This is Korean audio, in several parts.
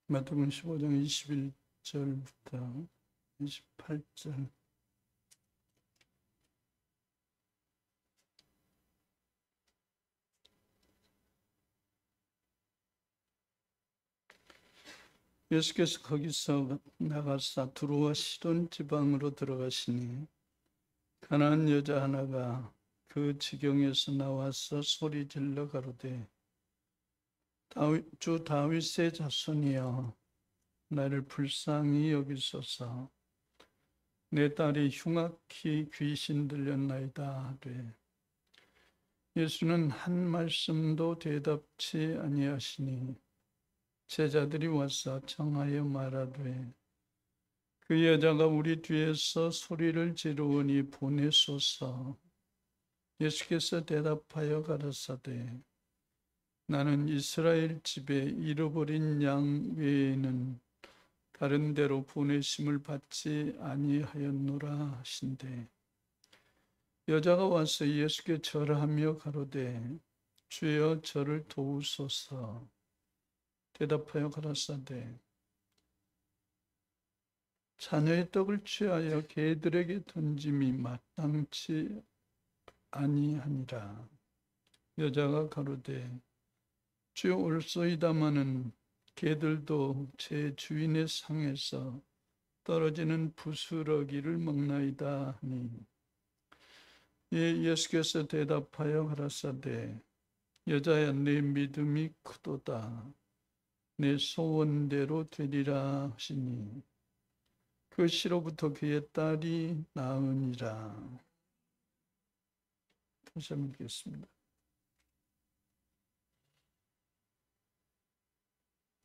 마태복음 15장 21절부터 28절. 예수께서 거기서 나가사 두로와 시돈 지방으로 들어가시니 가나안 여자 하나가 그 지경에서 나와서 소리질러 가로되 주 다윗의 자손이여 나를 불쌍히 여기소서. 내 딸이 흉악히 귀신 들렸나이다 하되 예수는 한 말씀도 대답치 아니하시니 제자들이 와서 청하여 말하되 그 여자가 우리 뒤에서 소리를 지르오니 보내소서. 예수께서 대답하여 가라사대 나는 이스라엘 집에 잃어버린 양 외에는 다른 데로 보내심을 받지 아니하였노라 하신대. 여자가 와서 예수께 절하며 가로되 주여 저를 도우소서. 대답하여 가라사대 자녀의 떡을 취하여 개들에게 던짐이 마땅치 아니하니라. 여자가 가로되 주여 옳소이다마는 개들도 제 주인의 상에서 떨어지는 부스러기를 먹나이다 하니 예수께서 대답하여 가라사대 여자야 내 믿음이 크도다. 내 소원대로 되리라 하시니 그 시로부터 그의 딸이 나으니라. 다시 한번 읽겠습니다.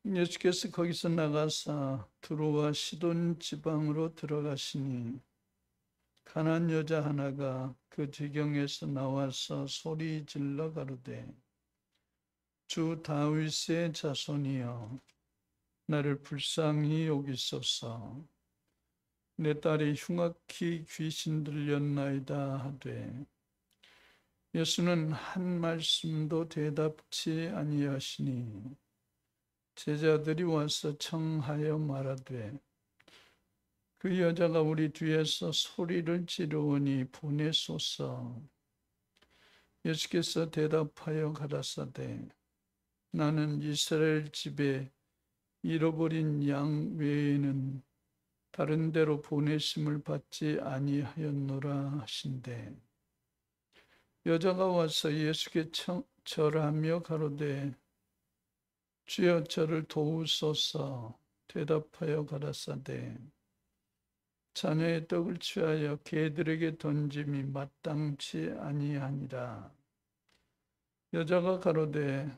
예수께서 거기서 나가사 두로와 시돈 지방으로 들어가시니 가나안 여자 하나가 그 지경에서 나와서 소리 질러 가로되 주 다윗의 자손이여 나를 불쌍히 여기소서. 내 딸이 흉악히 귀신 들렸나이다 하되 예수는 한 말씀도 대답치 아니하시니 제자들이 와서 청하여 말하되 그 여자가 우리 뒤에서 소리를 지르오니 보내소서. 예수께서 대답하여 가라사대 나는 이스라엘 집에 잃어버린 양 외에는 다른 데로 보내심을 받지 아니하였노라 하신대. 여자가 와서 예수께 절하며 가로되 주여 저를 도우소서. 대답하여 가라사대 자녀의 떡을 취하여 개들에게 던짐이 마땅치 아니하니라. 여자가 가로되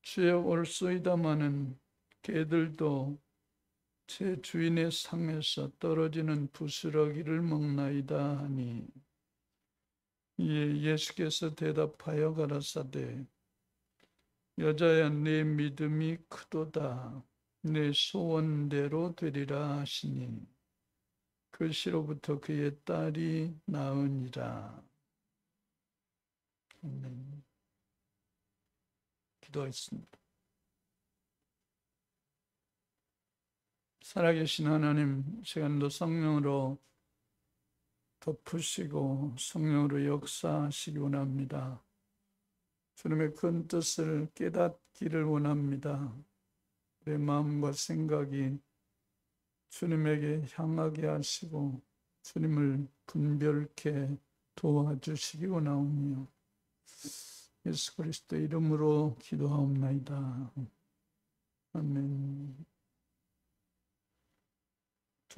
주여 옳소이다마는 개들도 제 주인의 상에서 떨어지는 부스러기를 먹나이다 하니 예수께서 대답하여 가라사대 여자야 내 믿음이 크도다. 내 소원대로 되리라 하시니 그 시로부터 그의 딸이 나으니라. 아멘. 기도하겠습니다. 살아계신 하나님, 시간도 성령으로 덮으시고 성령으로 역사하시기 원합니다. 주님의 큰 뜻을 깨닫기를 원합니다. 내 마음과 생각이 주님에게 향하게 하시고 주님을 분별케 도와주시기 원하오며 예수 그리스도 이름으로 기도하옵나이다. 아멘.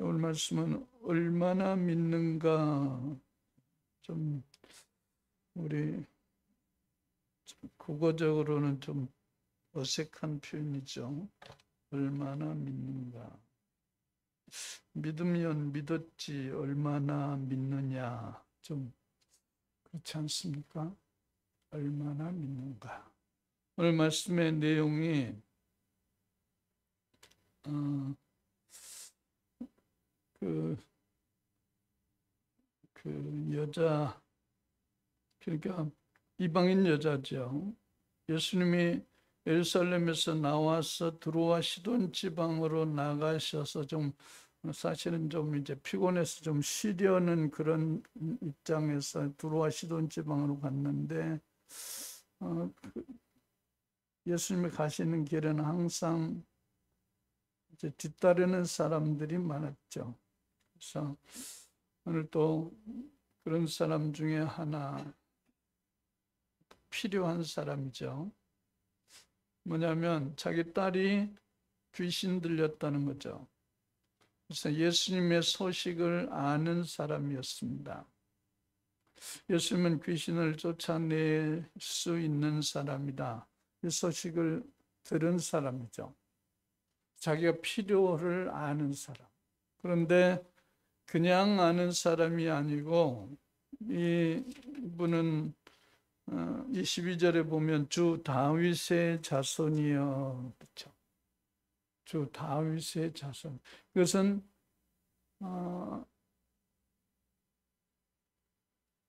오늘 말씀은 얼마나 믿는가. 좀 우리 국어적으로는 좀 어색한 표현이죠. 얼마나 믿는가. 믿으면 믿었지 얼마나 믿느냐. 좀 그렇지 않습니까? 얼마나 믿는가. 오늘 말씀의 내용이 그 여자, 그러니까 이방인 여자죠. 예수님이 예루살렘에서 나와서 드로아 시돈 지방으로 나가셔서 좀 사실은 좀 이제 피곤해서 좀 쉬려는 그런 입장에서 드로아 시돈 지방으로 갔는데 예수님이 가시는 길은 항상 이제 뒤따르는 사람들이 많았죠. 그래서 오늘 또 그런 사람 중에 하나 필요한 사람이죠. 뭐냐면 자기 딸이 귀신 들렸다는 거죠. 그래서 예수님의 소식을 아는 사람이었습니다. 예수님은 귀신을 쫓아낼 수 있는 사람이다. 이 소식을 들은 사람이죠. 자기가 필요를 아는 사람. 그런데 그냥 아는 사람이 아니고 이분은 22절에 보면 주 다윗의 자손이여, 그렇죠? 주 다윗의 자손. 그것은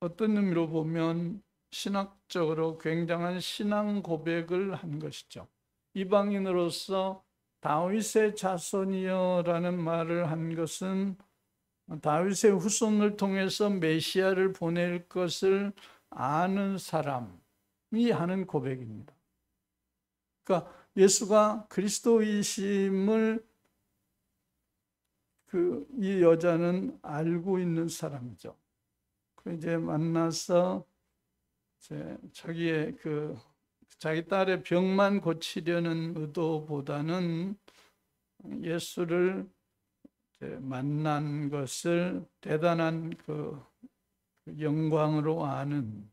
어떤 의미로 보면 신학적으로 굉장한 신앙 고백을 한 것이죠. 이방인으로서 다윗의 자손이여라는 말을 한 것은 다윗의 후손을 통해서 메시아를 보낼 것을 아는 사람이 하는 고백입니다. 그러니까 예수가 그리스도이심을 이 여자는 알고 있는 사람이죠. 이제 만나서 이제 자기 딸의 병만 고치려는 의도보다는 예수를 만난 것을 대단한 영광으로 아는,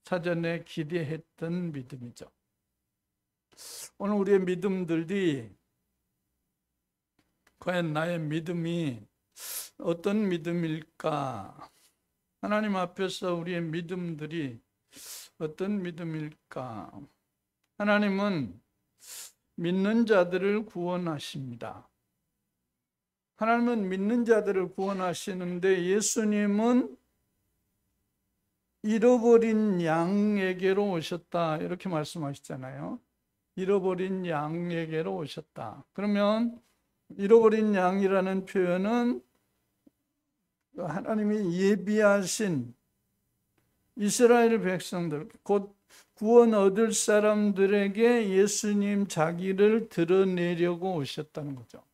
사전에 기대했던 믿음이죠. 오늘 우리의 믿음들이 과연 나의 믿음이 어떤 믿음일까? 하나님 앞에서 우리의 믿음들이 어떤 믿음일까? 하나님은 믿는 자들을 구원하십니다. 하나님은 믿는 자들을 구원하시는데 예수님은 잃어버린 양에게로 오셨다, 이렇게 말씀하시잖아요. 잃어버린 양에게로 오셨다. 그러면 잃어버린 양이라는 표현은 하나님이 예비하신 이스라엘 백성들, 곧 구원 얻을 사람들에게 예수님 자기를 드러내려고 오셨다는 거죠.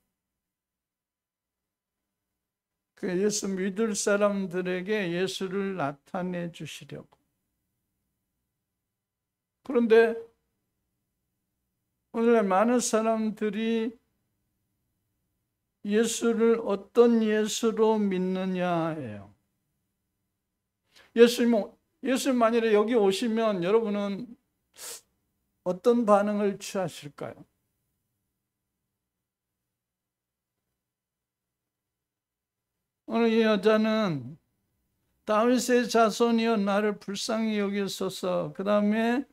예수 믿을 사람들에게 예수를 나타내 주시려고. 그런데 오늘날 많은 사람들이 예수를 어떤 예수로 믿느냐예요. 예수님 만일에 여기 오시면 여러분은 어떤 반응을 취하실까요? 오늘 이 여자는 다윗의 자손이여 나를 불쌍히 여기소서, 그 다음에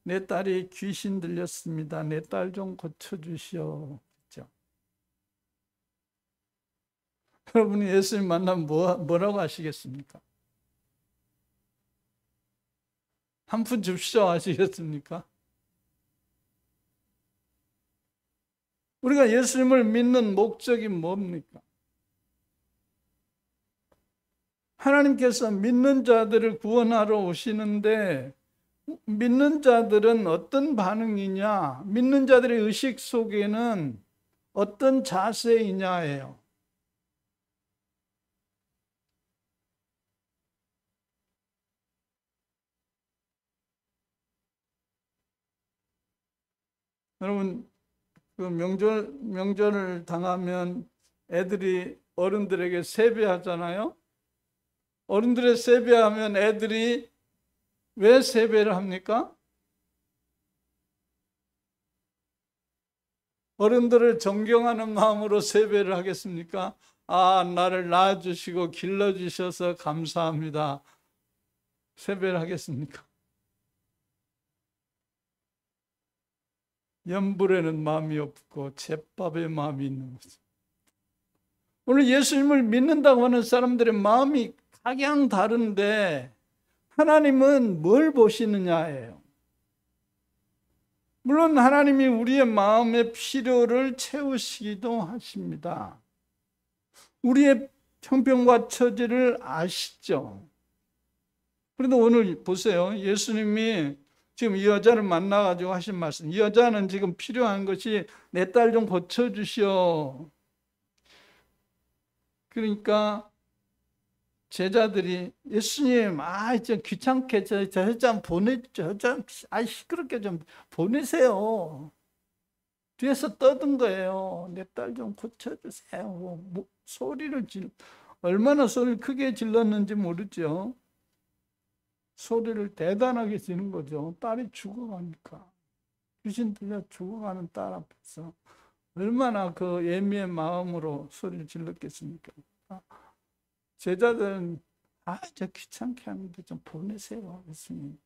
내 딸이 귀신 들렸습니다, 내 딸 좀 고쳐주시오. 그렇죠? 여러분이 예수님 만나면 뭐라고 하시겠습니까? 한 푼 줍시오 하시겠습니까? 우리가 예수님을 믿는 목적이 뭡니까? 하나님께서 믿는 자들을 구원하러 오시는데 믿는 자들은 어떤 반응이냐, 믿는 자들의 의식 속에는 어떤 자세이냐예요. 여러분, 명절을 당하면 애들이 어른들에게 세배하잖아요. 어른들의 세배하면 애들이 왜 세배를 합니까? 어른들을 존경하는 마음으로 세배를 하겠습니까? 나를 낳아주시고 길러주셔서 감사합니다. 세배를 하겠습니까? 연불에는 마음이 없고 잿밥에 마음이 있는 거죠. 오늘 예수님을 믿는다고 하는 사람들의 마음이 각양 다른데 하나님은 뭘 보시느냐예요. 물론 하나님이 우리의 마음의 필요를 채우시기도 하십니다. 우리의 형편과 처지를 아시죠? 그런데 오늘 보세요. 예수님이 지금 이 여자를 만나가지고 하신 말씀, 이 여자는 지금 필요한 것이 내 딸 좀 고쳐주시오. 그러니까 제자들이 예수님, 좀 귀찮게 저 여자 시끄럽게 좀 보내세요. 뒤에서 떠든 거예요. 내 딸 좀 고쳐주세요. 얼마나 소리를 크게 질렀는지 모르죠. 소리를 대단하게 지는 거죠. 딸이 죽어가니까. 귀신 들려 죽어가는 딸 앞에서 얼마나 그 예미의 마음으로 소리를 질렀겠습니까? 제자들은 저 귀찮게 하는데 좀 보내세요. 예수님.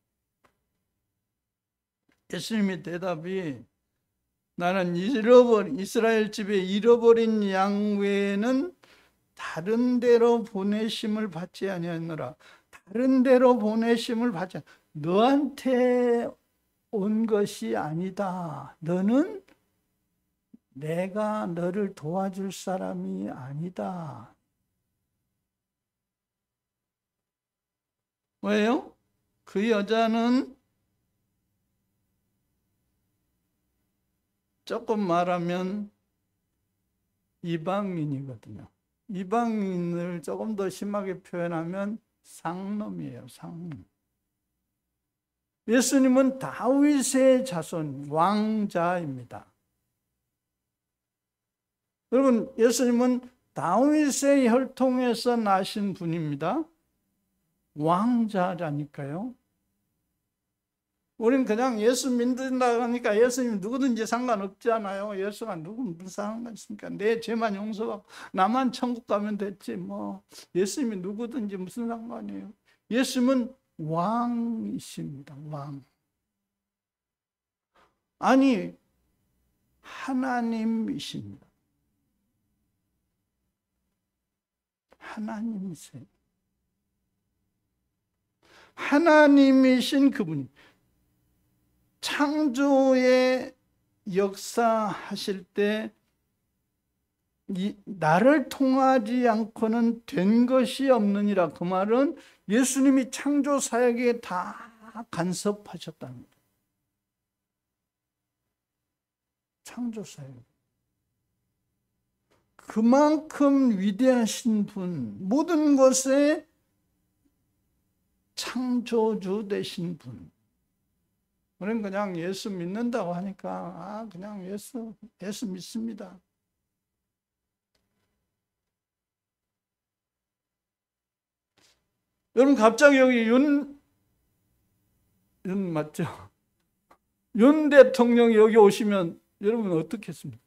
예수님의 대답이 나는 이스라엘 집에 잃어버린 양 외에는 다른 데로 보내심을 받지 아니하노라. 다른 데로 보내심을 받지 않 너한테 온 것이 아니다. 너는 내가 너를 도와줄 사람이 아니다. 왜요? 그 여자는 조금 말하면 이방인이거든요. 이방인을 조금 더 심하게 표현하면 상놈이에요. 상놈. 예수님은 다윗의 자손, 왕자입니다. 여러분, 예수님은 다윗의 혈통에서 나신 분입니다. 왕자라니까요. 우리는 그냥 예수 믿는다고 하니까 예수님 누구든지 상관없잖아요. 예수가 누구는 무슨 상관 있습니까? 내 죄만 용서받고 나만 천국 가면 됐지 뭐. 예수님이 누구든지 무슨 상관이에요. 예수님은 왕이십니다. 왕. 아니, 하나님이십니다. 하나님이세요. 하나님이신 그분이 창조의 역사하실 때 나를 통하지 않고는 된 것이 없느니라. 그 말은 예수님이 창조 사역에 다 간섭하셨다는 거예요. 창조 사역. 그만큼 위대하신 분, 모든 것의 창조주 되신 분. 우리는 그냥 예수 믿는다고 하니까 그냥 예수 믿습니다. 여러분 갑자기 여기 윤 맞죠? 윤 대통령이 여기 오시면 여러분 어떻게 했습니까?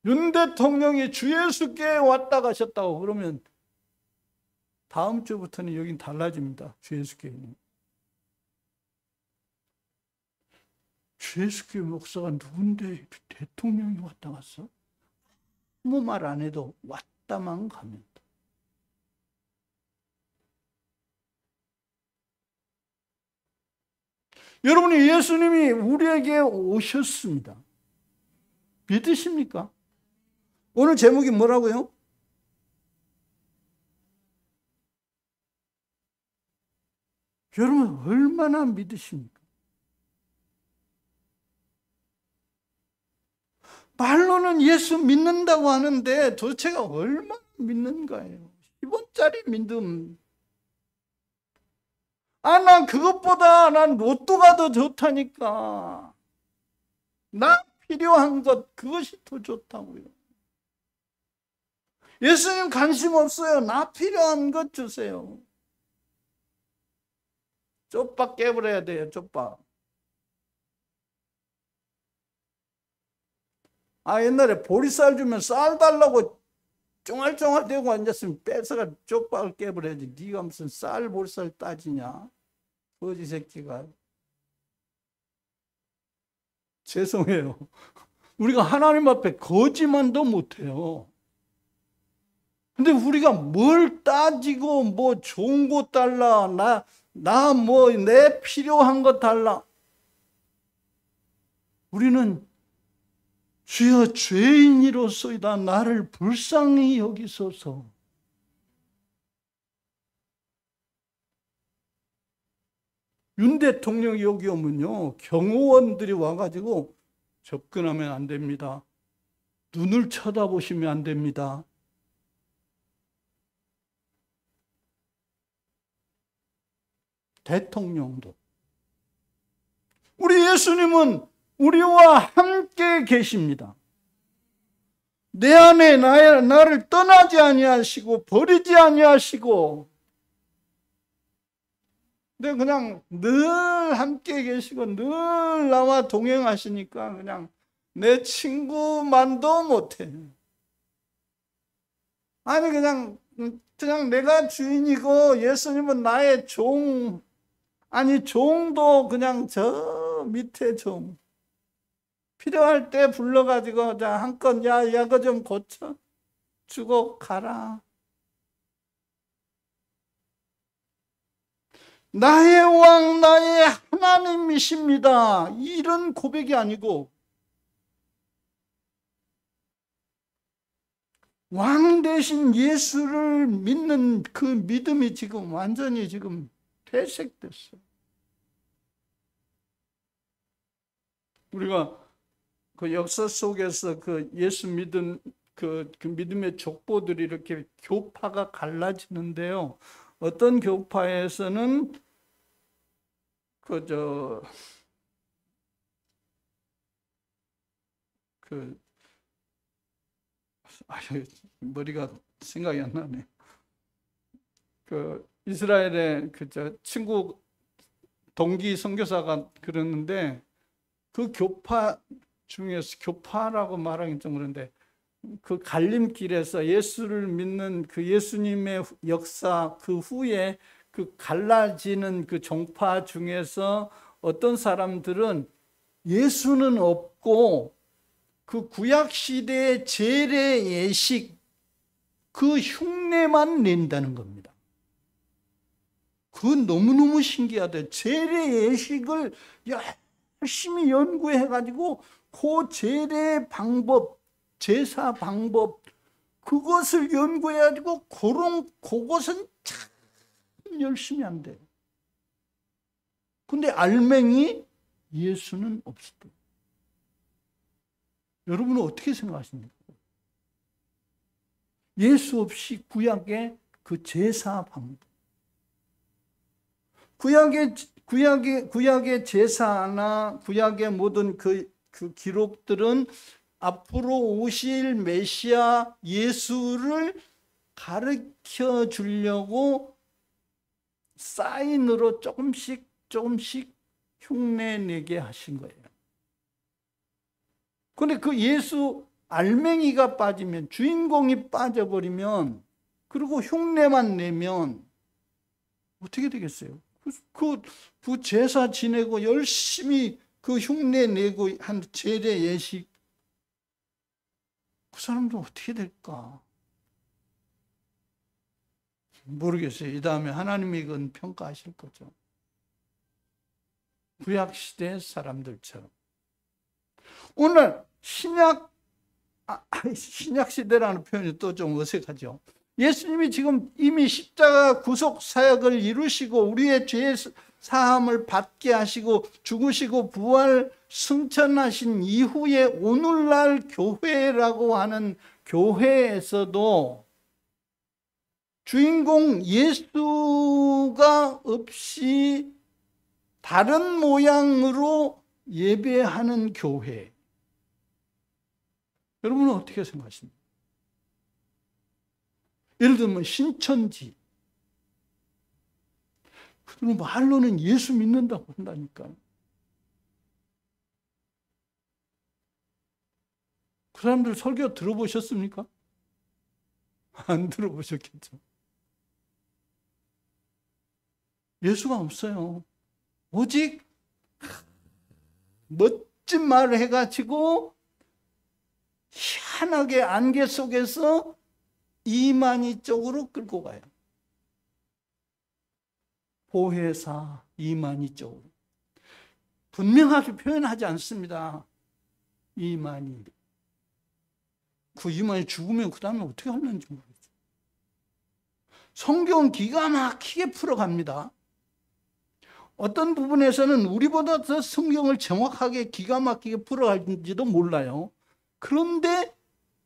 윤 대통령이 주 예수께 왔다 가셨다고 그러면 다음 주부터는 여긴 달라집니다. 주 예수교회는. 주 예수교회 목사가 누군데 대통령이 왔다 갔어? 아무 말 안 해도 왔다만 가면 돼. 여러분이 예수님이 우리에게 오셨습니다. 믿으십니까? 오늘 제목이 뭐라고요? 여러분 얼마나 믿으십니까? 말로는 예수 믿는다고 하는데 도대체가 얼마나 믿는가요? 10원짜리 믿음. 난 그것보다 난 로또가 더 좋다니까. 나 필요한 것 그것이 더 좋다고요. 예수님 관심 없어요. 나 필요한 것 주세요. 쪽박 깨버려야 돼요. 쪽박. 옛날에 보리쌀 주면 쌀 달라고 쫑알쫑알 대고 앉았으면 뺏어가 쪽박을 깨버려야지. 네가 무슨 쌀 보리쌀 따지냐. 거지 새끼가. 죄송해요. 우리가 하나님 앞에 거지만도 못해요. 근데 우리가 뭘 따지고 뭐 좋은 거 달라, 나 뭐 내 필요한 거 달라. 우리는 주여 죄인이로소이다 나를 불쌍히 여기소서. 윤 대통령이 여기 오면요, 경호원들이 와가지고 접근하면 안 됩니다. 눈을 쳐다보시면 안 됩니다. 대통령도. 우리 예수님은 우리와 함께 계십니다. 내 안에 나를 떠나지 아니하시고 버리지 아니하시고, 근데 그냥 늘 함께 계시고 늘 나와 동행하시니까 그냥 내 친구만도 못해. 아니 그냥 내가 주인이고 예수님은 나의 종. 아니 종도 그냥 저 밑에 종. 필요할 때 불러가지고 자 한건 야 이거 좀 고쳐 주고 가라. 나의 왕 나의 하나님이십니다. 이런 고백이 아니고 왕 대신 예수를 믿는 그 믿음이 지금 완전히 지금 퇴색됐어. 우리가 그 역사 속에서 그 예수 믿은 그 믿음의 족보들이 이렇게 교파가 갈라지는데요. 어떤 교파에서는 머리가 생각이 안 나네. 이스라엘의 친구 동기 선교사가 그러는데 그 교파 중에서 교파라고 말하기 좀 그런데 그 갈림길에서 예수를 믿는 그 예수님의 역사 그 후에 그 갈라지는 그 종파 중에서 어떤 사람들은 예수는 없고 그 구약 시대의 제례 예식 그 흉내만 낸다는 겁니다. 그건 너무너무 신기하대. 제례 예식을 열심히 연구해가지고 그 제례 방법, 제사 방법 그것을 연구해가지고 그것은 참 열심히 한대. 근데 알맹이 예수는 없었대. 여러분은 어떻게 생각하십니까? 예수 없이 구약의 그 제사 방법, 구약의 제사나 구약의 모든 그 기록들은 앞으로 오실 메시아 예수를 가르쳐 주려고 사인으로 조금씩 흉내내게 하신 거예요. 근데 그 예수 알맹이가 빠지면, 주인공이 빠져버리면, 그리고 흉내만 내면 어떻게 되겠어요? 그 제사 지내고 열심히 그 흉내 내고 한 제례 예식, 그 사람도 어떻게 될까? 모르겠어요. 이 다음에 하나님이 그건 평가하실 거죠. 구약시대 사람들처럼. 오늘 신약시대라는 표현이 또 좀 어색하죠. 예수님이 지금 이미 십자가 구속 사역을 이루시고 우리의 죄 사함을 받게 하시고 죽으시고 부활 승천하신 이후에 오늘날 교회라고 하는 교회에서도 주인공 예수가 없이 다른 모양으로 예배하는 교회. 여러분은 어떻게 생각하십니까? 예를 들면 신천지. 그들은 말로는 예수 믿는다고 한다니까. 그 사람들 설교 들어보셨습니까? 안 들어보셨겠죠. 예수가 없어요. 오직 멋진 말을 해가지고 희한하게 안개 속에서 이만희 쪽으로 끌고 가요. 보혜사 이만희 쪽으로. 분명하게 표현하지 않습니다. 이만희. 그 이만희 죽으면 그 다음에 어떻게 하는지 모르겠어요. 성경은 기가 막히게 풀어갑니다. 어떤 부분에서는 우리보다 더 성경을 정확하게 기가 막히게 풀어갈지도 몰라요. 그런데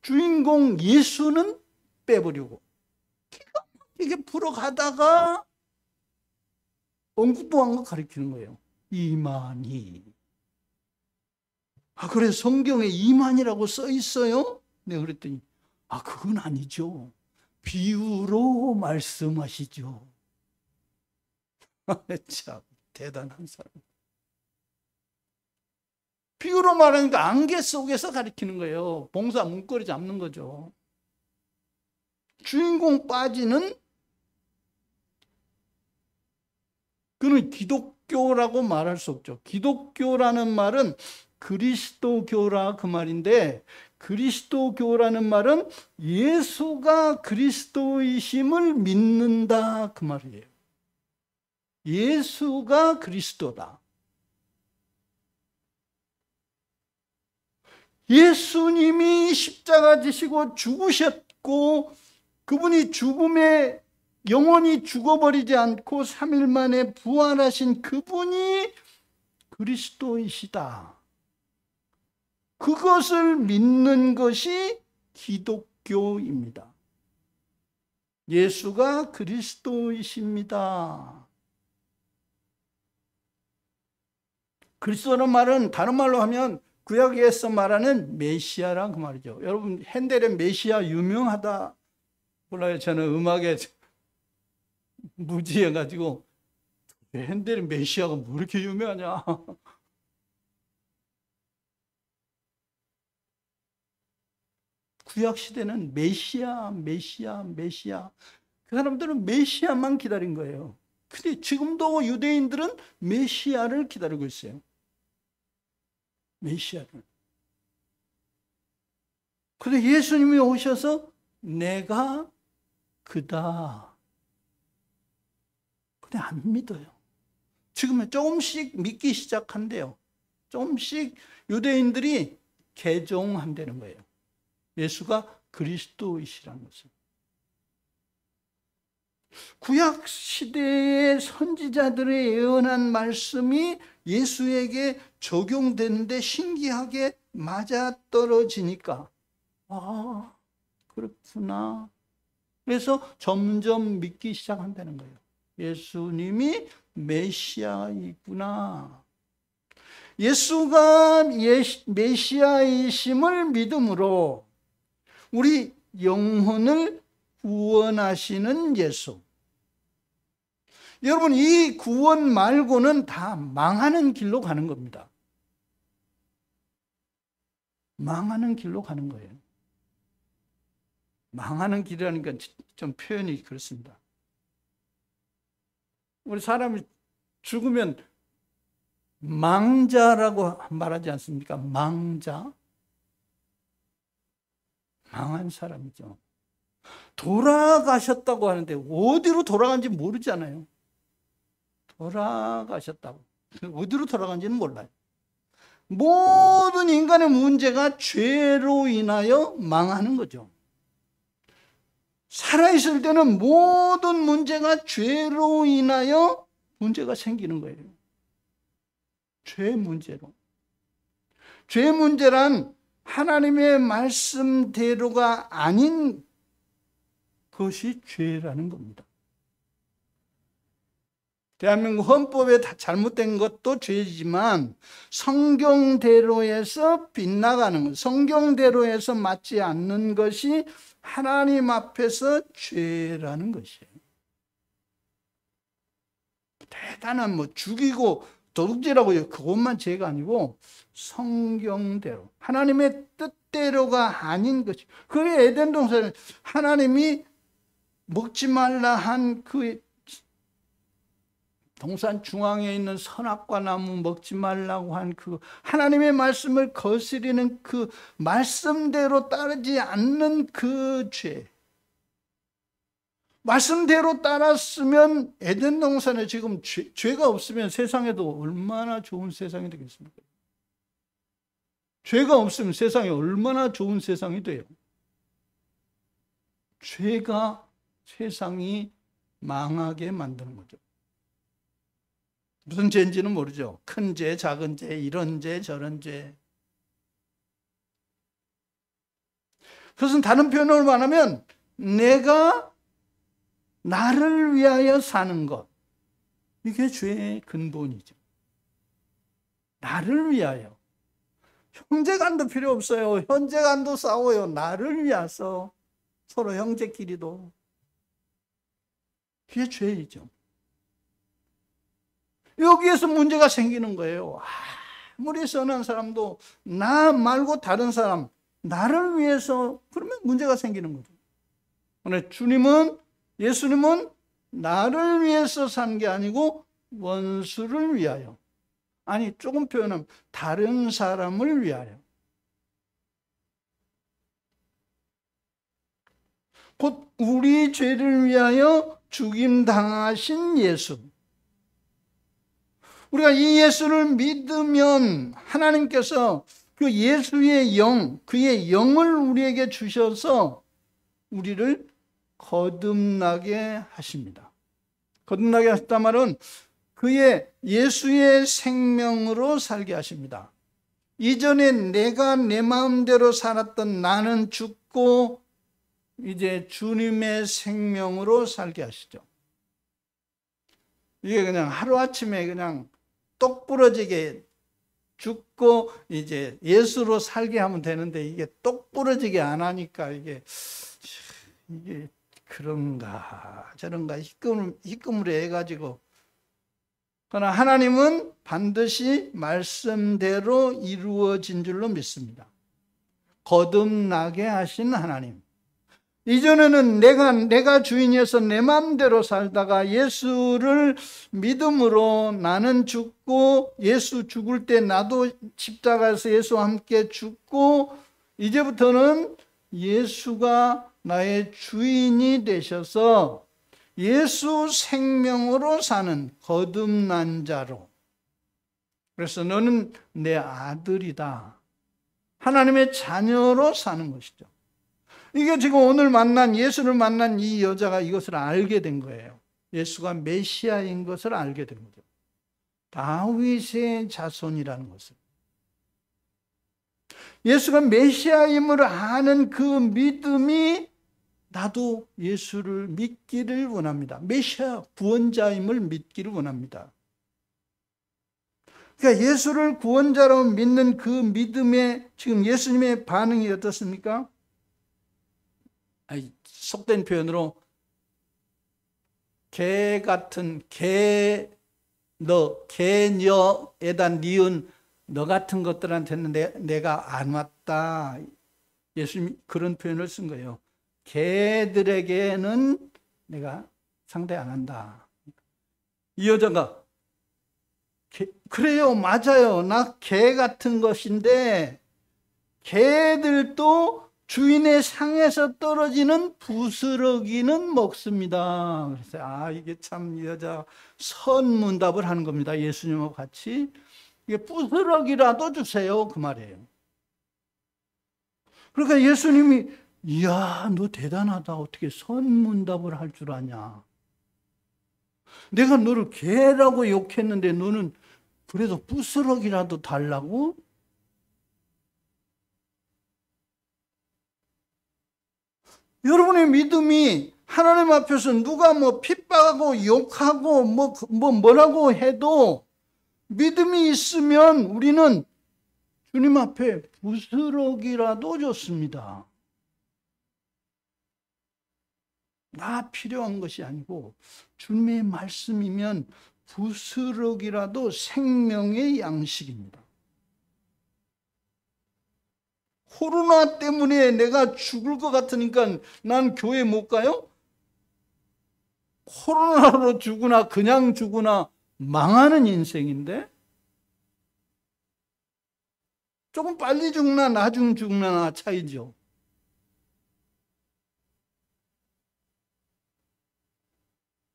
주인공 예수는 빼버리고 기가 막히게 풀어가다가 엉뚱한 거 가르치는 거예요. 이만희. 그래 성경에 이만희라고 써 있어요? 내가 그랬더니 그건 아니죠. 비유로 말씀하시죠. 참 대단한 사람. 비유로 말하니까 안개 속에서 가리키는 거예요. 봉사 문고리 잡는 거죠. 주인공 빠지는 그는 기독교라고 말할 수 없죠. 기독교라는 말은 그리스도교라 그 말인데, 그리스도교라는 말은 예수가 그리스도이심을 믿는다 그 말이에요. 예수가 그리스도다. 예수님이 십자가 지시고 죽으셨고 그분이 죽음에 영원히 죽어버리지 않고 3일 만에 부활하신 그분이 그리스도이시다. 그것을 믿는 것이 기독교입니다. 예수가 그리스도이십니다. 그리스도라는 말은 다른 말로 하면 구약에서 말하는 메시아란 그 말이죠. 여러분 핸델의 메시아 유명하다 몰라요. 저는 음악에 무지해가지고 핸델의 메시아가 뭐 이렇게 유명하냐. 구약 시대는 메시아. 그 사람들은 메시아만 기다린 거예요. 근데 지금도 유대인들은 메시아를 기다리고 있어요. 메시아를. 그런데 예수님이 오셔서 내가 그다. 근데 안 믿어요. 지금은 조금씩 믿기 시작한대요. 조금씩 유대인들이 개종한다는 거예요. 예수가 그리스도이시라는 것을. 구약 시대의 선지자들의 예언한 말씀이 예수에게 적용되는데 신기하게 맞아떨어지니까 그렇구나. 그래서 점점 믿기 시작한다는 거예요. 예수님이 메시아이구나. 예수가 메시아이심을 믿음으로 우리 영혼을 구원하시는 예수. 여러분 이 구원 말고는 다 망하는 길로 가는 겁니다. 망하는 길로 가는 거예요. 망하는 길이라니까 좀 표현이 그렇습니다. 우리 사람이 죽으면 망자라고 말하지 않습니까? 망자. 망한 사람이죠. 돌아가셨다고 하는데 어디로 돌아간지 모르잖아요. 돌아가셨다고. 어디로 돌아간지는 몰라요. 모든 인간의 문제가 죄로 인하여 망하는 거죠. 살아있을 때는 모든 문제가 죄로 인하여 문제가 생기는 거예요. 죄 문제로. 죄 문제란 하나님의 말씀대로가 아닌 것이 죄라는 겁니다. 대한민국 헌법에 다 잘못된 것도 죄지만 성경대로에서 빗나가는 것, 성경대로에서 맞지 않는 것이 하나님 앞에서 죄라는 것이에요. 대단한 죽이고 도둑질하고 그것만 죄가 아니고 성경대로 하나님의 뜻대로가 아닌 것이. 그래 에덴 동산에 하나님이 먹지 말라 한 그 동산 중앙에 있는 선악과 나무 먹지 말라고 한 그 하나님의 말씀을 거스리는 그 말씀대로 따르지 않는 그 죄. 말씀대로 따랐으면 에덴 동산에 지금 죄가 없으면 세상에도 얼마나 좋은 세상이 되겠습니까? 죄가 없으면 세상이 얼마나 좋은 세상이 돼요. 죄가 세상이 망하게 만드는 거죠. 무슨 죄인지는 모르죠. 큰 죄, 작은 죄, 이런 죄, 저런 죄. 그것은 다른 표현으로 말하면 내가 나를 위하여 사는 것. 이게 죄의 근본이죠. 나를 위하여. 형제간도 필요 없어요. 형제간도 싸워요. 나를 위해서. 서로 형제끼리도. 그게 죄이죠. 여기에서 문제가 생기는 거예요. 아무리 선한 사람도 나 말고 다른 사람, 나를 위해서 그러면 문제가 생기는 거죠. 그런데 예수님은 나를 위해서 산 게 아니고 원수를 위하여. 아니, 조금 표현하면 다른 사람을 위하여. 곧 우리 죄를 위하여 죽임당하신 예수. 우리가 이 예수를 믿으면 하나님께서 그 예수의 영, 그의 영을 우리에게 주셔서 우리를 거듭나게 하십니다. 거듭나게 하셨단 말은 그의 예수의 생명으로 살게 하십니다. 이전에 내가 내 마음대로 살았던 나는 죽고 이제 주님의 생명으로 살게 하시죠. 이게 그냥 하루아침에 그냥 똑 부러지게 죽고 이제 예수로 살게 하면 되는데 이게 똑 부러지게 안 하니까 이게 그런가 저런가 희끄무려 해가지고. 그러나 하나님은 반드시 말씀대로 이루어진 줄로 믿습니다. 거듭나게 하신 하나님. 이전에는 내가 주인이어서 내 마음대로 살다가 예수를 믿음으로 나는 죽고 예수 죽을 때 나도 십자가에서 예수와 함께 죽고 이제부터는 예수가 나의 주인이 되셔서 예수 생명으로 사는 거듭난 자로. 그래서 너는 내 아들이다. 하나님의 자녀로 사는 것이죠. 이게 지금 오늘 예수를 만난 이 여자가 이것을 알게 된 거예요. 예수가 메시아인 것을 알게 된 거죠. 다윗의 자손이라는 것을. 예수가 메시아임을 아는 그 믿음이 나도 예수를 믿기를 원합니다. 메시아 구원자임을 믿기를 원합니다. 그러니까 예수를 구원자로 믿는 그 믿음에 지금 예수님의 반응이 어떻습니까? 속된 표현으로 개녀에다 니은 너 같은 것들한테는 내가 안 왔다. 예수님이 그런 표현을 쓴 거예요. 개들에게는 내가 상대 안 한다. 이 여자가 그래요, 맞아요. 나 개 같은 것인데 개들도 주인의 상에서 떨어지는 부스러기는 먹습니다. 그래서 이게 참 이 여자 선문답을 하는 겁니다. 예수님하고 같이. 이게 부스러기라도 주세요, 그 말이에요. 그러니까 예수님이 이야, 너 대단하다. 어떻게 선문답을 할 줄 아냐. 내가 너를 개라고 욕했는데 너는 그래도 부스러기라도 달라고? 여러분의 믿음이 하나님 앞에서 누가 핍박하고 욕하고 뭐라고 해도 믿음이 있으면 우리는 주님 앞에 부스러기라도 줬습니다. 나 필요한 것이 아니고 주님의 말씀이면 부스러기라도 생명의 양식입니다. 코로나 때문에 내가 죽을 것 같으니까 난 교회 못 가요? 코로나로 죽으나 그냥 죽으나 망하는 인생인데? 조금 빨리 죽나 나중 죽나 차이죠.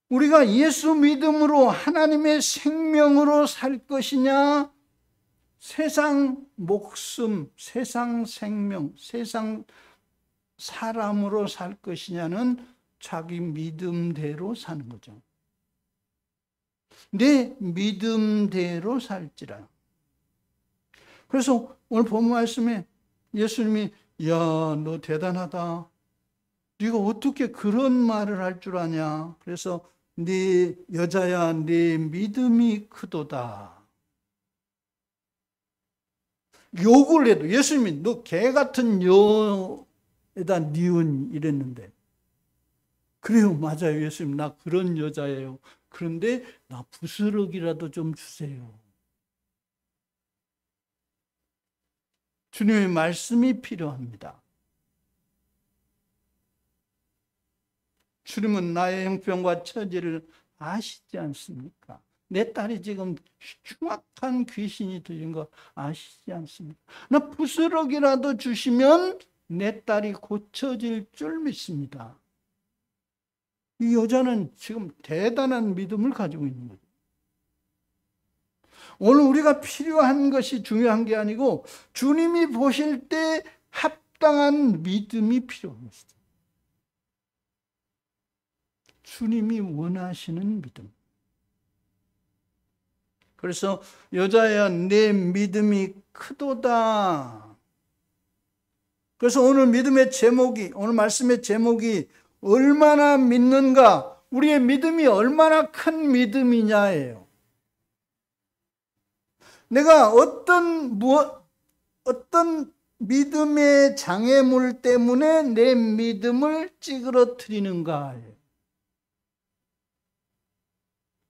우리가 예수 믿음으로 하나님의 생명으로 살 것이냐, 세상 목숨, 세상 생명, 세상 사람으로 살 것이냐는 자기 믿음대로 사는 거죠. 내 믿음대로 살지라. 그래서 오늘 본문 말씀에 예수님이 야, 너 대단하다. 네가 어떻게 그런 말을 할 줄 아냐. 그래서 네 여자야, 네 믿음이 크도다. 욕을 해도 예수님이 너 개 같은 여에다 니은 이랬는데, 그래요, 맞아요, 예수님, 나 그런 여자예요. 그런데 나 부스러기라도 좀 주세요. 주님의 말씀이 필요합니다. 주님은 나의 형편과 처지를 아시지 않습니까? 내 딸이 지금 흉악한 귀신이 들린 거 아시지 않습니까? 나 부스러기라도 주시면 내 딸이 고쳐질 줄 믿습니다. 이 여자는 지금 대단한 믿음을 가지고 있는 거죠. 오늘 우리가 필요한 것이 중요한 게 아니고 주님이 보실 때 합당한 믿음이 필요한 것이죠. 주님이 원하시는 믿음. 그래서 여자야, 내 믿음이 크도다. 그래서 오늘 믿음의 제목이, 오늘 말씀의 제목이 얼마나 믿는가, 우리의 믿음이 얼마나 큰 믿음이냐예요. 내가 어떤 믿음의 장애물 때문에 내 믿음을 찌그러뜨리는가예요.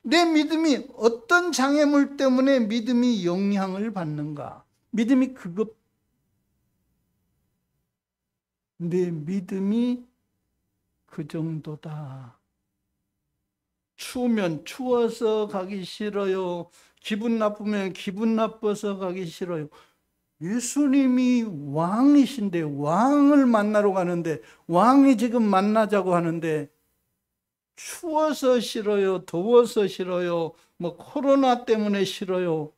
내 믿음이 어떤 장애물 때문에 믿음이 영향을 받는가. 믿음이 그것, 내 믿음이 그 정도다. 추우면 추워서 가기 싫어요. 기분 나쁘면 기분 나빠서 가기 싫어요. 예수님이 왕이신데, 왕을 만나러 가는데, 왕이 지금 만나자고 하는데 추워서 싫어요, 더워서 싫어요, 뭐 코로나 때문에 싫어요.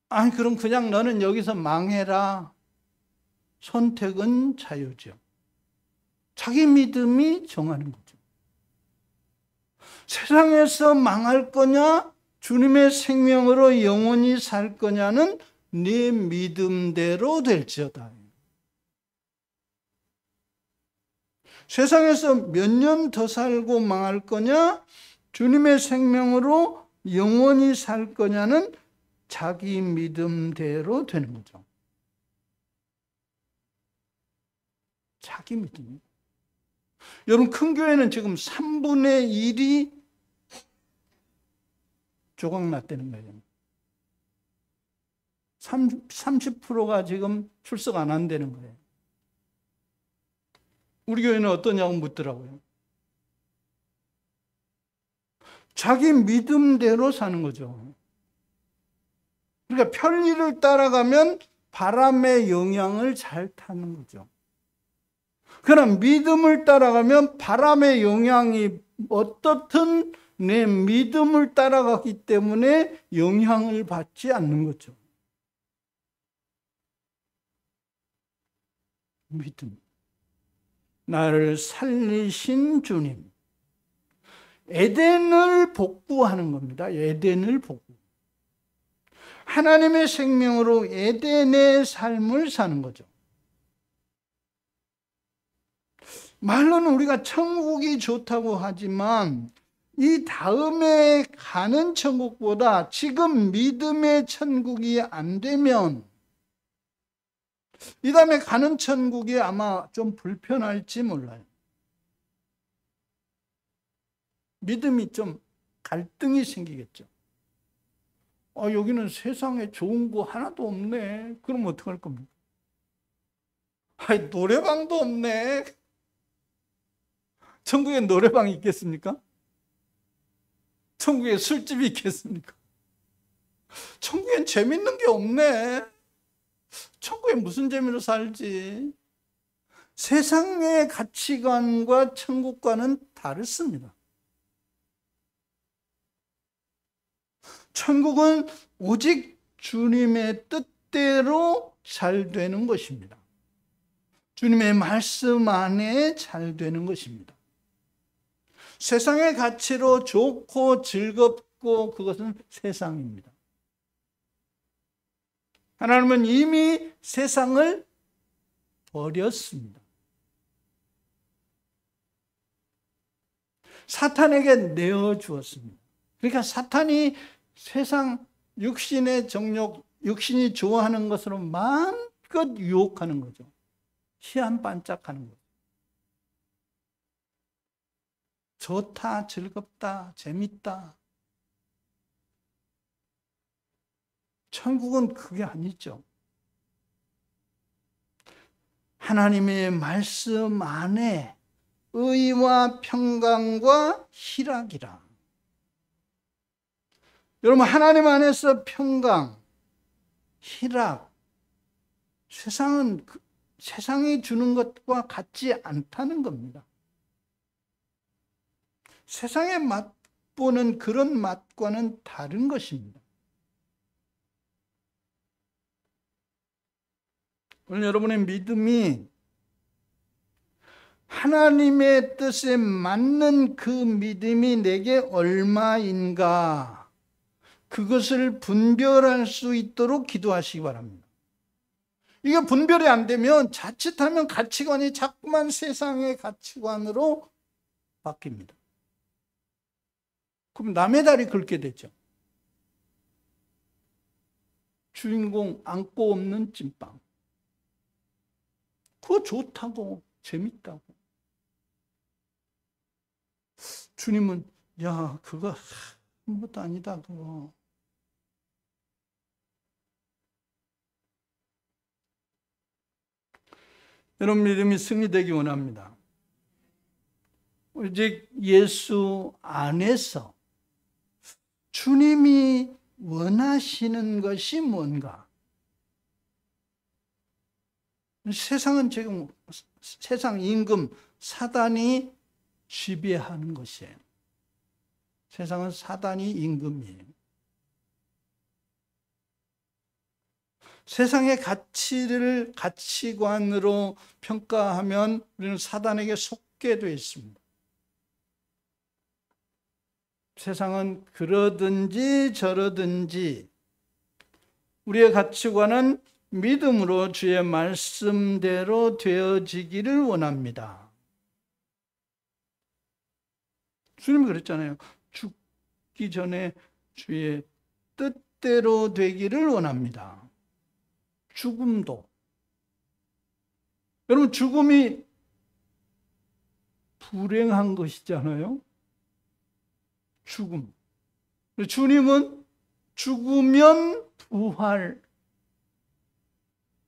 아니, 그럼 그냥 너는 여기서 망해라. 선택은 자유죠. 자기 믿음이 정하는 거죠. 세상에서 망할 거냐, 주님의 생명으로 영원히 살 거냐는 네 믿음대로 될지어다. 세상에서 몇 년 더 살고 망할 거냐, 주님의 생명으로 영원히 살 거냐는 자기 믿음대로 되는 거죠. 자기 믿음. 여러분, 큰 교회는 지금 3분의 1이 조각났다는 거예요. 30%가 지금 출석 안 한다는 거예요. 우리 교회는 어떠냐고 묻더라고요. 자기 믿음대로 사는 거죠. 그러니까 편리를 따라가면 바람의 영향을 잘 타는 거죠. 그러나 믿음을 따라가면 바람의 영향이 어떻든 내 믿음을 따라가기 때문에 영향을 받지 않는 거죠. 믿음. 나를 살리신 주님. 에덴을 복구하는 겁니다. 에덴을 복구. 하나님의 생명으로 에덴의 삶을 사는 거죠. 말로는 우리가 천국이 좋다고 하지만 이 다음에 가는 천국보다 지금 믿음의 천국이 안 되면 이 다음에 가는 천국이 아마 좀 불편할지 몰라요. 믿음이 좀 갈등이 생기겠죠. 여기는 세상에 좋은 거 하나도 없네. 그럼 어떡할 겁니까? 노래방도 없네. 천국에 노래방이 있겠습니까? 천국에 술집이 있겠습니까? 천국엔 재밌는 게 없네. 천국에 무슨 재미로 살지? 세상의 가치관과 천국과는 다르습니다. 천국은 오직 주님의 뜻대로 잘 되는 것입니다. 주님의 말씀 안에 잘 되는 것입니다. 세상의 가치로 좋고 즐겁고 그것은 세상입니다. 하나님은 이미 세상을 버렸습니다. 사탄에게 내어주었습니다. 그러니까 사탄이 세상 육신의 정욕, 육신이 좋아하는 것으로 마음껏 유혹하는 거죠. 희한 반짝하는 거죠. 좋다, 즐겁다, 재밌다. 천국은 그게 아니죠. 하나님의 말씀 안에 의와 평강과 희락이라. 여러분, 하나님 안에서 평강, 희락, 세상이 주는 것과 같지 않다는 겁니다. 세상에 맛보는 그런 맛과는 다른 것입니다. 오늘 여러분의 믿음이 하나님의 뜻에 맞는 그 믿음이 내게 얼마인가, 그것을 분별할 수 있도록 기도하시기 바랍니다. 이게 분별이 안 되면 자칫하면 가치관이 자꾸만 세상의 가치관으로 바뀝니다. 그럼 남의 다리 긁게 되죠. 주인공 안고 없는 찐빵. 그거 좋다고, 재밌다고. 주님은 야, 그거 아무것도 아니다, 그거. 여러분 믿음이 승리되기 원합니다. 오직 예수 안에서 주님이 원하시는 것이 뭔가? 세상은 지금 세상 임금 사단이 지배하는 것이에요. 세상은 사단이 임금이에요. 세상의 가치관으로 평가하면 우리는 사단에게 속게 되어 있습니다. 세상은 그러든지 저러든지 우리의 가치관은 믿음으로 주의 말씀대로 되어지기를 원합니다. 주님이 그랬잖아요. 죽기 전에 주의 뜻대로 되기를 원합니다. 죽음도. 여러분, 죽음이 불행한 것이잖아요. 죽음. 주님은 죽으면 부활.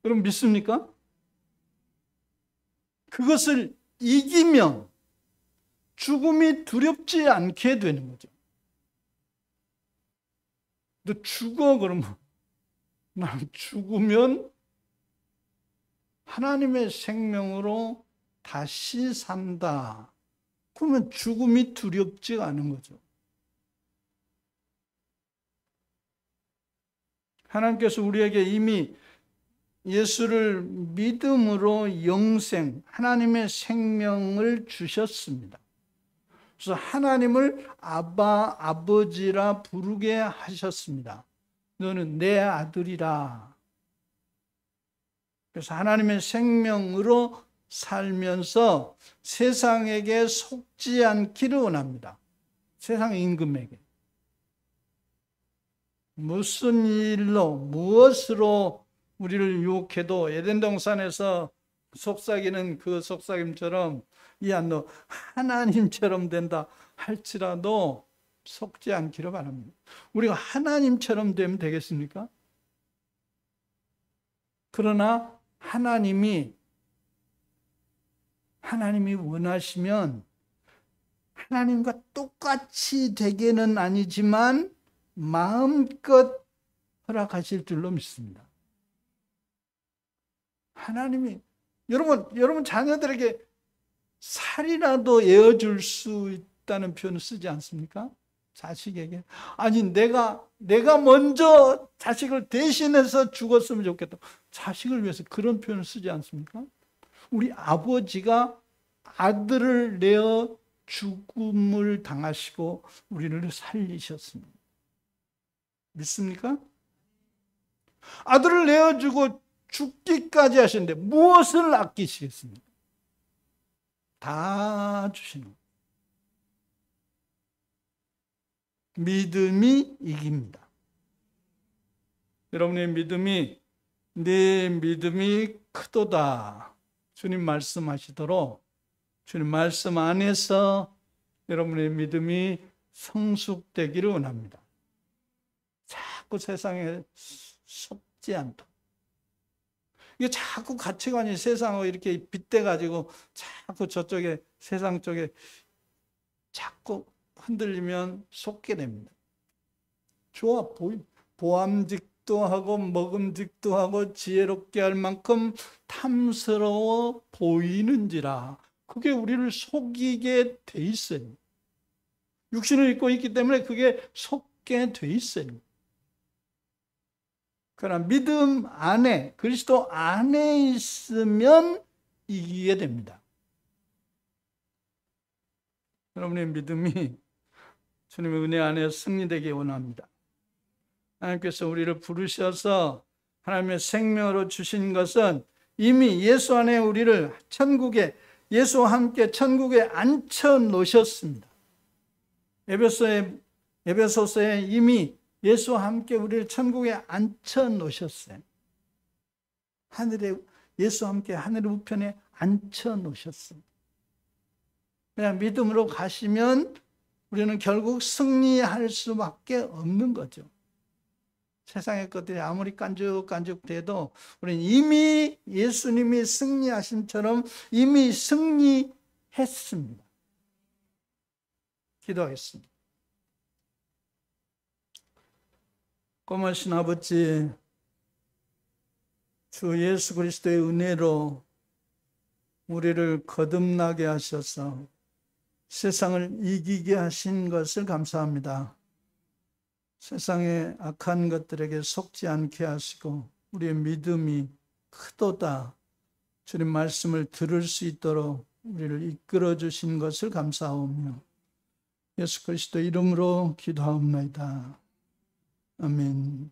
여러분 믿습니까? 그것을 이기면 죽음이 두렵지 않게 되는 거죠. 너 죽어 그러면 난 죽으면 하나님의 생명으로 다시 산다. 그러면 죽음이 두렵지 않은 거죠. 하나님께서 우리에게 이미 예수를 믿음으로 영생, 하나님의 생명을 주셨습니다. 그래서 하나님을 아바, 아버지라 부르게 하셨습니다. 너는 내 아들이라. 그래서 하나님의 생명으로 살면서 세상에게 속지 않기를 원합니다. 세상 임금에게. 무슨 일로, 무엇으로 우리를 유혹해도 에덴 동산에서 속삭이는 그 속삭임처럼 야, 너 하나님처럼 된다 할지라도 속지 않기를 바랍니다. 우리가 하나님처럼 되면 되겠습니까? 그러나 하나님이 원하시면 하나님과 똑같이 되게는 아니지만 마음껏 허락하실 줄로 믿습니다. 하나님이 여러분 자녀들에게 살이라도 에어줄 수 있다는 표현을 쓰지 않습니까? 자식에게. 아니, 내가 먼저 자식을 대신해서 죽었으면 좋겠다. 자식을 위해서 그런 표현을 쓰지 않습니까? 우리 아버지가 아들을 내어 죽음을 당하시고 우리를 살리셨습니다. 믿습니까? 아들을 내어주고 죽기까지 하시는데 무엇을 아끼시겠습니까? 다 주시는 거예요. 믿음이 이깁니다. 여러분의 믿음이 내 믿음이 크도다. 주님 말씀하시도록 주님 말씀 안에서 여러분의 믿음이 성숙되기를 원합니다. 자꾸 세상에 속지 않도록. 이게 자꾸 가치관이 세상을 이렇게 빗대가지고 자꾸 저쪽에 세상 쪽에 자꾸 흔들리면 속게 됩니다. 좋아 보암직도 하고 먹음직도 하고 지혜롭게 할 만큼 탐스러워 보이는지라. 그게 우리를 속이게 돼 있어요. 육신을 입고 있기 때문에 그게 속게 돼 있어요. 그러나 믿음 안에, 그리스도 안에 있으면 이기게 됩니다. 여러분의 믿음이 주님의 은혜 안에 승리되기 원합니다. 하나님께서 우리를 부르셔서 하나님의 생명으로 주신 것은 이미 예수 안에 우리를 천국에, 예수와 함께 천국에 앉혀 놓으셨습니다. 에베소서에 이미 예수와 함께 우리를 천국에 앉혀 놓으셨어요. 예수와 함께 하늘의 우편에 앉혀 놓으셨습니다. 그냥 믿음으로 가시면 우리는 결국 승리할 수밖에 없는 거죠. 세상의 것들이 아무리 깐죽깐죽돼도 우리는 이미 예수님이 승리하심처럼 이미 승리했습니다. 기도하겠습니다. 고마우신 아버지, 주 예수 그리스도의 은혜로 우리를 거듭나게 하셔서 세상을 이기게 하신 것을 감사합니다. 세상의 악한 것들에게 속지 않게 하시고 우리의 믿음이 크도다. 주님 말씀을 들을 수 있도록 우리를 이끌어 주신 것을 감사하오며 예수 그리스도 이름으로 기도하옵나이다. 아멘.